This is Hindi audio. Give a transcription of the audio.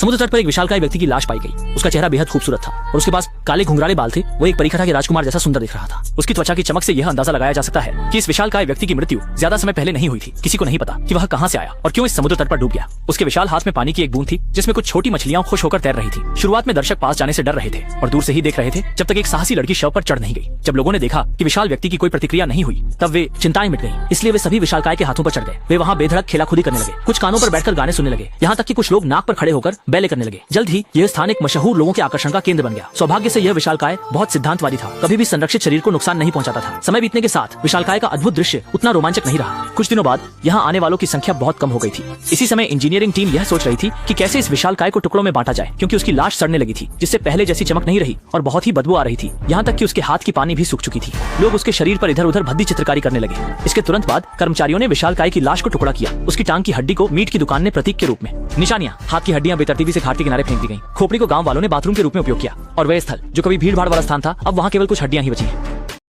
समुद्र तट पर एक विशालकाय व्यक्ति की लाश पाई गई। उसका चेहरा बेहद खूबसूरत था और उसके पास काले घुंघराले बाल थे। वो एक परिखा के राजकुमार जैसा सुंदर दिख रहा था। उसकी त्वचा की चमक से यह अंदाजा लगाया जा सकता है कि इस विशालकाय व्यक्ति की मृत्यु ज्यादा समय पहले नहीं हुई थी। किसी को नहीं पता कि वह कहां से आया और क्यों इस समुद्र तट पर डूब गया। उसके विशाल हाथ में पानी की एक बूंद थी जिसमें कुछ छोटी मछलियां खुश होकर तैर रही थी। शुरुआत में दर्शक पास जाने से डर रहे थे और दूर से ही देख रहे थे जब तक एक साहसी लड़की शव पर चढ़ नहीं गई। जब लोगों ने देखा कि विशाल व्यक्ति की कोई प्रतिक्रिया नहीं हुई तब वे चिंताएं मिट गई। इसलिए वे सभी विशालकाय के हाथों पर चढ़ गए। वे वहां बेधड़क खेलाखुदी करने लगे। कुछ कानों पर बैठकर गाने सुनने लगे। यहाँ तक कि कुछ लोग नाक पर खड़े होकर बैले करने लगे। जल्द ही यह स्थान एक मशहूर लोगों के आकर्षण का केंद्र बन गया। सौभाग्य से यह विशालकाय बहुत सिद्धांतवादी था। कभी भी संरक्षित शरीर को नुकसान नहीं पहुंचाता था। समय बीतने के साथ विशालकाय का अद्भुत दृश्य उतना रोमांचक नहीं रहा। कुछ दिनों बाद यहाँ आने वालों की संख्या बहुत कम हो गई थी। इसी समय इंजीनियरिंग टीम यह सोच रही थी कि कैसे इस विशालकाय को टुकड़ों में बांटा जाए, क्योंकि उसकी लाश सड़ने लगी थी जिससे पहले जैसी चमक नहीं रही और बहुत ही बदबू आ रही थी। यहाँ तक कि उसके हाथ की पानी भी सूख चुकी थी। लोग उसके शरीर पर इधर उधर भद्दी चित्रकारी करने लगे। इसके तुरंत बाद कर्मचारियों ने विशालकाय की लाश को टुकड़ा किया। उसकी टांग की हड्डी को मीट की दुकान ने प्रतीक के रूप में, निशानियां, हाथ की हड्डियां बेतरतीबी से घाट के किनारे फेंक दी गईं। खोपड़ी को गांव वालों ने बाथरूम के रूप में उपयोग किया और वह स्थल जो कभी भीड़ भाड़ वाला स्थान था अब वहाँ केवल कुछ हड्डियां ही बची हैं।